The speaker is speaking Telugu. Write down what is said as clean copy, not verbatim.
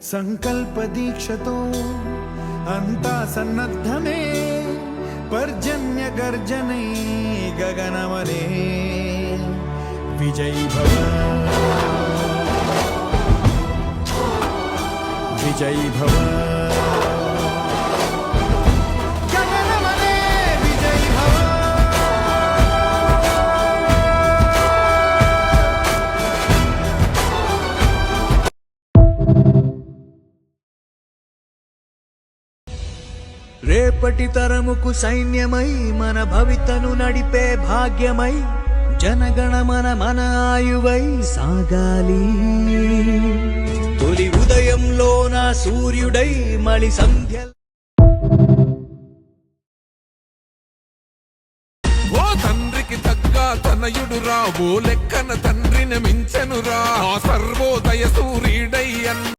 సంకల్ప దీక్షతో అంతా సన్నద్ధమే పర్జన్య గర్జనై గగనమనే విజయీ భవ విజయీ భవ రేపటి తరముకు సైన్యమై మన భవితను నడిపే భాగ్యమై జనగణమన మన ఆయువై సాగాలి. తొలి ఉదయంలో నా సూర్యుడై మలి సంధ్య ఓ తండ్రికి తగ్గ తనయుడురా, ఓ లెక్కన తండ్రిని మించెనురా, సర్వోదయ సూర్యుడై